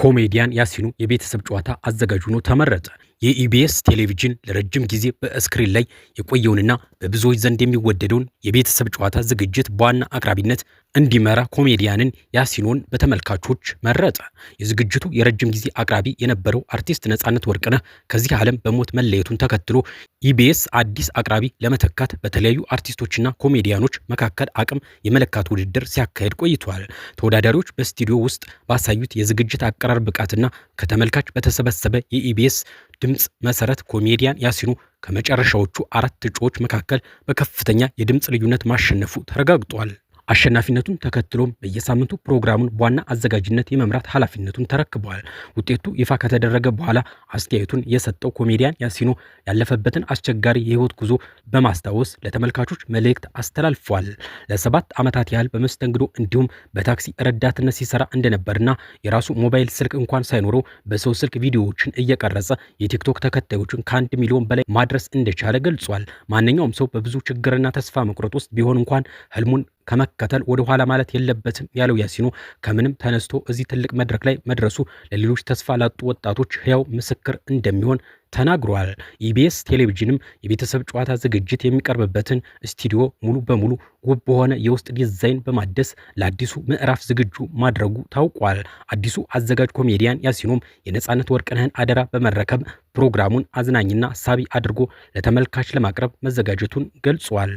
ኮሜዲያን ያሲኑ የቤተሰብ ጨዋታ አዘጋጅ ሆኖ ተመረጠ። የኢቢኤስ ቴሌቪዥን ለረጅም ጊዜ በስክሪን ላይ የቆየውንና በብዙዎች ዘንድ የሚወደደውን የቤተሰብ ጨዋታ ዝግጅት በዋና አቅራቢነት እንዲመራ ኮሜዲያንን ያሲኑን በተመልካቾች መረጠ። የዝግጅቱ የረጅም ጊዜ አቅራቢ የነበረው አርቲስት ነጻነት ወርቅነህ ከዚህ ዓለም በሞት መለየቱን ተከትሎ ኢቢኤስ አዲስ አቅራቢ ለመተካት በተለያዩ አርቲስቶችና ኮሜዲያኖች መካከል አቅም የመለካት ውድድር ሲያካሄድ ቆይቷል። ተወዳዳሪዎች በስቱዲዮ ውስጥ ባሳዩት የዝግጅት አቀራረብ ብቃትና ከተመልካች በተሰበሰበ የኢቢኤስ ድምፅ መሰረት ኮሜዲያን ያሲኑ ከመጨረሻዎቹ 4 እጩዎች መካከል በከፍተኛ የድምፅ ልዩነት ማሸነፉ ተረጋግጧል። አሸናፊነቱን ተከትሎም በየሳምንቱ ፕሮግራሙን በዋና አዘጋጅነት የመምራት ኃላፊነቱን ተረክቧል። ውጤቱ ይፋ ከተደረገ በኋላ አስተያየቱን የሰጠው ኮሜዲያን ያሲኑ ያለፈበትን አስቸጋሪ የህይወት ጉዞ በማስታወስ ለተመልካቾች መልእክት አስተላልፏል። ለ7 ዓመታት ያህል በመስተንግዶ እንዲሁም በታክሲ ረዳትነት ሲሰራ እንደነበርና የራሱ ሞባይል ስልክ እንኳን ሳይኖረው በሰው ስልክ ቪዲዮዎችን እየቀረጸ የቲክቶክ ተከታዮችን ከ1 ሚሊዮን በላይ ማድረስ እንደቻለ ገልጿል። ማንኛውም ሰው በብዙ ችግርና ተስፋ መቁረጥ ውስጥ ቢሆን እንኳን ህልሙን ከመከተል ወደ ኋላ ማለት የለበትም ያለው ያሲኑ ከምንም ተነስቶ እዚህ ትልቅ መድረክ ላይ መድረሱ ለሌሎች ተስፋ ላጡ ወጣቶች ህያው ምስክር እንደሚሆን ተናግሯል። ኢቢኤስ ቴሌቪዥንም የቤተሰብ ጨዋታ ዝግጅት የሚቀርብበትን ስቱዲዮ ሙሉ በሙሉ ውብ በሆነ የውስጥ ዲዛይን በማደስ ለአዲሱ ምዕራፍ ዝግጁ ማድረጉ ታውቋል። አዲሱ አዘጋጅ ኮሜዲያን ያሲኑም የነጻነት ወርቅነህን አደራ በመረከብ ፕሮግራሙን አዝናኝና ሳቢ አድርጎ ለተመልካች ለማቅረብ መዘጋጀቱን ገልጿል።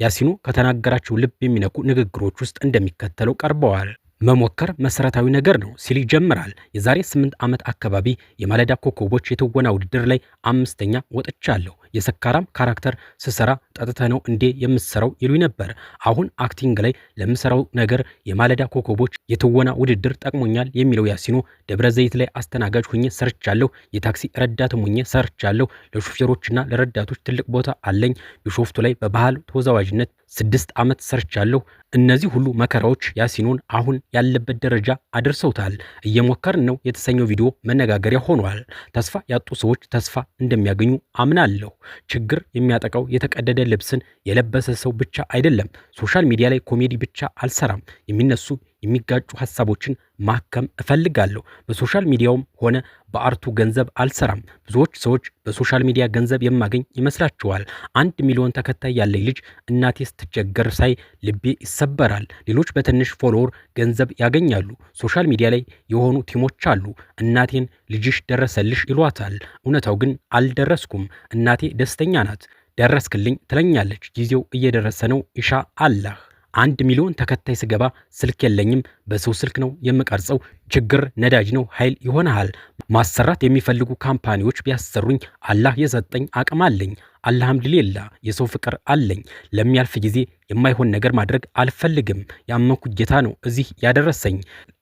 ያሲኑ ከተናገራቸው ልብ የሚነኩ ንግግሮች ውስጥ እንደሚከተለው ቀርበዋል። መሞከር መሰረታዊ ነገር ነው ሲል ይጀምራል። የዛሬ 8 ዓመት አካባቢ የማለዳ ኮከቦች የትወና ውድድር ላይ 5ኛ ወጥቻለሁ። የሰካራም ካራክተር ስሰራ ጠጥተ ነው እንዴ የምሰራው ይሉኝ ነበር። አሁን አክቲንግ ላይ ለምሰራው ነገር የማለዳ ኮከቦች የትወና ውድድር ጠቅሞኛል የሚለው ያሲኑ ደብረ ዘይት ላይ አስተናጋጅ ሆኜ ሰርቻለሁ። የታክሲ ረዳትም ሆኜ ሰርቻለሁ። ለሹፌሮችና ለረዳቶች ትልቅ ቦታ አለኝ። ቢሾፍቱ ላይ በባህል ተወዛዋዥነት 6 ዓመት ሰርቻለሁ። እነዚህ ሁሉ መከራዎች ያሲኑን አሁን ያለበት ደረጃ አድርሰውታል። እየሞከርን ነው የተሰኘው ቪዲዮ መነጋገሪያ ሆኗል። ተስፋ ያጡ ሰዎች ተስፋ እንደሚያገኙ አምናለሁ። ችግር የሚያጠቃው የተቀደደ ልብስን የለበሰ ሰው ብቻ አይደለም። ሶሻል ሚዲያ ላይ ኮሜዲ ብቻ አልሰራም። የሚነሱ የሚጋጩ ሐሳቦችን ማከም እፈልጋለሁ። በሶሻል ሚዲያውም ሆነ በአርቱ ገንዘብ አልሰራም። ብዙዎች ሰዎች በሶሻል ሚዲያ ገንዘብ የማገኝ ይመስላችኋል። 1 ሚሊዮን ተከታይ ያለኝ ልጅ እናቴ ስትቸገር ሳይ ልቤ ይሰበራል። ሌሎች በትንሽ ፎሎወር ገንዘብ ያገኛሉ። ሶሻል ሚዲያ ላይ የሆኑ ቲሞች አሉ። እናቴን ልጅሽ ደረሰልሽ ይሏታል። እውነታው ግን አልደረስኩም። እናቴ ደስተኛ ናት። ደረስክልኝ ትለኛለች። ጊዜው እየደረሰ ነው ኢንሻ አላህ። 1 ሚሊዮን ተከታይ ስገባ ስልክ የለኝም። በሰው ስልክ ነው የምቀርጸው። ችግር ነዳጅ ነው ኃይል ይሆናል። ማሰራት የሚፈልጉ ካምፓኒዎች ቢያሰሩኝ አላህ የሰጠኝ አቅም አለኝ። አልሐምዱሊላህ የሰው ፍቅር አለኝ። ለሚያልፍ ጊዜ የማይሆን ነገር ማድረግ አልፈልግም። ያመንኩት ጌታ ነው እዚህ ያደረሰኝ።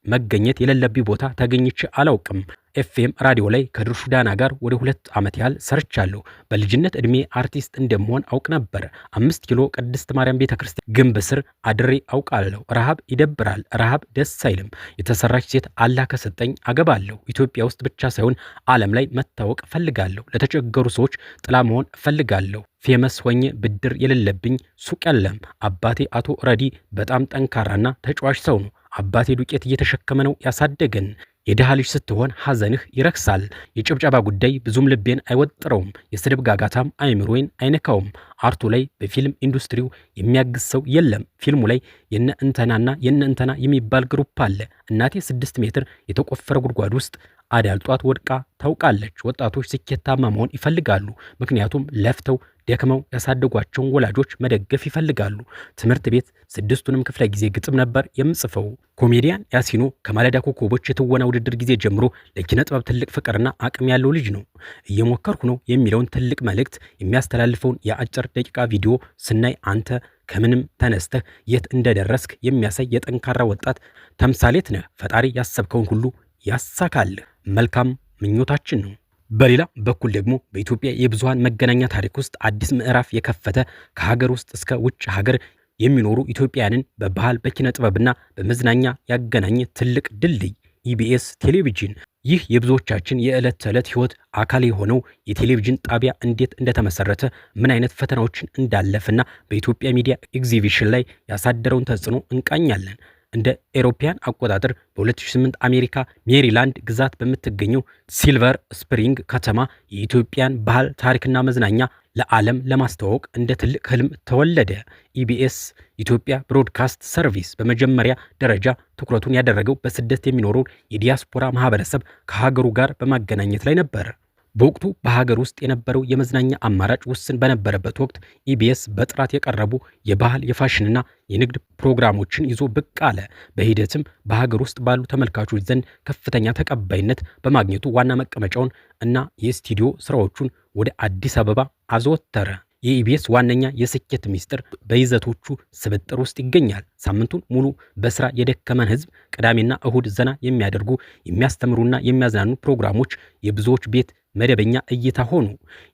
መገኘት የሌለብኝ ቦታ ተገኝቼ አላውቅም። ኤፍኤም ራዲዮ ላይ ከድርሹ ዳና ጋር ወደ 2 ዓመት ያህል ሰርቻለሁ። በልጅነት እድሜ አርቲስት እንደምሆን አውቅ ነበር። 5 ኪሎ ቅድስት ማርያም ቤተክርስቲያን ግንብ ስር አድሬ አውቃለሁ። ረሃብ ይደብራል። ረሃብ ደስ አይልም። የተሰራች ሴት አላህ ከሰጠኝ አገባለሁ። ኢትዮጵያ ውስጥ ብቻ ሳይሆን ዓለም ላይ መታወቅ እፈልጋለሁ። ለተቸገሩ ሰዎች ጥላ መሆን እፈልጋለሁ። ፌመስ ሆኜ ብድር የሌለብኝ ሱቅ የለም። አባቴ አቶ ረዲ በጣም ጠንካራና ተጫዋች ሰው ነው። አባቴ ዱቄት እየተሸከመ ነው ያሳደገን። የድሃ ልጅ ስትሆን ሐዘንህ ይረክሳል። የጭብጨባ ጉዳይ ብዙም ልቤን አይወጥረውም። የስድብ ጋጋታም አይምሮዬን አይነካውም። አርቱ ላይ በፊልም ኢንዱስትሪው የሚያግዝ ሰው የለም። ፊልሙ ላይ የነ እንተናና የነ እንተና የሚባል ግሩፕ አለ። እናቴ 6 ሜትር የተቆፈረ ጉድጓድ ውስጥ አዳልጧት ወድቃ ታውቃለች። ወጣቶች ስኬታማ መሆን ይፈልጋሉ። ምክንያቱም ለፍተው ደክመው ያሳደጓቸውን ወላጆች መደገፍ ይፈልጋሉ። ትምህርት ቤት 6ቱንም ክፍለ ጊዜ ግጥም ነበር የምጽፈው። ኮሜዲያን ያሲኑ ከማለዳ ኮከቦች የትወና ውድድር ጊዜ ጀምሮ ለኪነ ጥበብ ትልቅ ፍቅርና አቅም ያለው ልጅ ነው። እየሞከርኩ ነው የሚለውን ትልቅ መልእክት የሚያስተላልፈውን የአጭር ደቂቃ ቪዲዮ ስናይ አንተ ከምንም ተነስተህ የት እንደደረስክ የሚያሳይ የጠንካራ ወጣት ተምሳሌት ነህ። ፈጣሪ ያሰብከውን ሁሉ ያሳካልህ መልካም ምኞታችን ነው። በሌላ በኩል ደግሞ በኢትዮጵያ የብዙሃን መገናኛ ታሪክ ውስጥ አዲስ ምዕራፍ የከፈተ ከሀገር ውስጥ እስከ ውጭ ሀገር የሚኖሩ ኢትዮጵያውያንን በባህል በኪነ ጥበብና በመዝናኛ ያገናኘ ትልቅ ድልድይ ኢቢኤስ ቴሌቪዥን። ይህ የብዙዎቻችን የዕለት ተዕለት ህይወት አካል የሆነው የቴሌቪዥን ጣቢያ እንዴት እንደተመሰረተ፣ ምን አይነት ፈተናዎችን እንዳለፈና በኢትዮጵያ ሚዲያ ኤግዚቢሽን ላይ ያሳደረውን ተጽዕኖ እንቃኛለን። እንደ ኤሮፓያን አቆጣጠር በ2008 አሜሪካ ሜሪላንድ ግዛት በምትገኘው ሲልቨር ስፕሪንግ ከተማ የኢትዮጵያን ባህል ታሪክና መዝናኛ ለዓለም ለማስተዋወቅ እንደ ትልቅ ህልም ተወለደ። ኢቢኤስ ኢትዮጵያ ብሮድካስት ሰርቪስ በመጀመሪያ ደረጃ ትኩረቱን ያደረገው በስደት የሚኖረውን የዲያስፖራ ማህበረሰብ ከሀገሩ ጋር በማገናኘት ላይ ነበር። በወቅቱ በሀገር ውስጥ የነበረው የመዝናኛ አማራጭ ውስን በነበረበት ወቅት ኢቢኤስ በጥራት የቀረቡ የባህል የፋሽንና የንግድ ፕሮግራሞችን ይዞ ብቅ አለ። በሂደትም በሀገር ውስጥ ባሉ ተመልካቾች ዘንድ ከፍተኛ ተቀባይነት በማግኘቱ ዋና መቀመጫውን እና የስቱዲዮ ስራዎቹን ወደ አዲስ አበባ አዘወተረ። የኢቢኤስ ዋነኛ የስኬት ሚስጥር በይዘቶቹ ስብጥር ውስጥ ይገኛል። ሳምንቱን ሙሉ በስራ የደከመን ህዝብ ቅዳሜና እሁድ ዘና የሚያደርጉ የሚያስተምሩና የሚያዝናኑ ፕሮግራሞች የብዙዎች ቤት መደበኛ እይታ ሆኑ።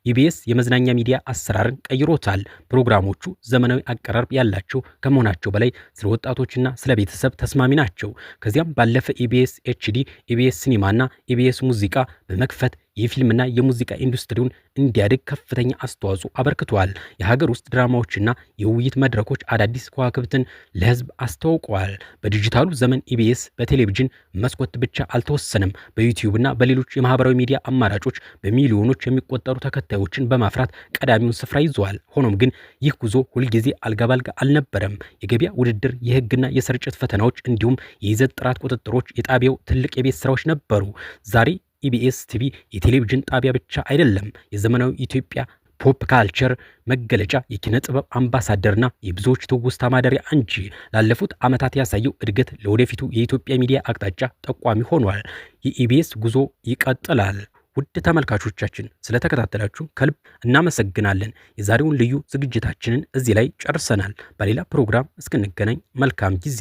ኢቢኤስ የመዝናኛ ሚዲያ አሰራርን ቀይሮታል። ፕሮግራሞቹ ዘመናዊ አቀራረብ ያላቸው ከመሆናቸው በላይ ስለ ወጣቶችና ስለ ቤተሰብ ተስማሚ ናቸው። ከዚያም ባለፈ ኢቢኤስ ኤችዲ፣ ኢቢኤስ ሲኒማና ኢቢኤስ ሙዚቃ በመክፈት የፊልምና የሙዚቃ ኢንዱስትሪውን እንዲያድግ ከፍተኛ አስተዋጽኦ አበርክቷል። የሀገር ውስጥ ድራማዎችና የውይይት መድረኮች አዳዲስ ከዋክብትን ለህዝብ አስተዋውቀዋል። በዲጂታሉ ዘመን ኢቢኤስ በቴሌቪዥን መስኮት ብቻ አልተወሰነም። በዩቲዩብና በሌሎች የማህበራዊ ሚዲያ አማራጮች በሚሊዮኖች የሚቆጠሩ ተከታዮችን በማፍራት ቀዳሚውን ስፍራ ይዘዋል። ሆኖም ግን ይህ ጉዞ ሁልጊዜ አልጋ ባልጋ አልነበረም። የገበያ ውድድር፣ የህግና የስርጭት ፈተናዎች እንዲሁም የይዘት ጥራት ቁጥጥሮች የጣቢያው ትልቅ የቤት ስራዎች ነበሩ። ዛሬ ኢቢኤስ ቲቪ የቴሌቪዥን ጣቢያ ብቻ አይደለም። የዘመናዊ ኢትዮጵያ ፖፕ ካልቸር መገለጫ፣ የኪነ ጥበብ አምባሳደርና የብዙዎች ትውስታ ማደሪያ እንጂ። ላለፉት ዓመታት ያሳየው እድገት ለወደፊቱ የኢትዮጵያ ሚዲያ አቅጣጫ ጠቋሚ ሆኗል። የኢቢኤስ ጉዞ ይቀጥላል። ውድ ተመልካቾቻችን ስለተከታተላችሁ ከልብ እናመሰግናለን። የዛሬውን ልዩ ዝግጅታችንን እዚህ ላይ ጨርሰናል። በሌላ ፕሮግራም እስክንገናኝ መልካም ጊዜ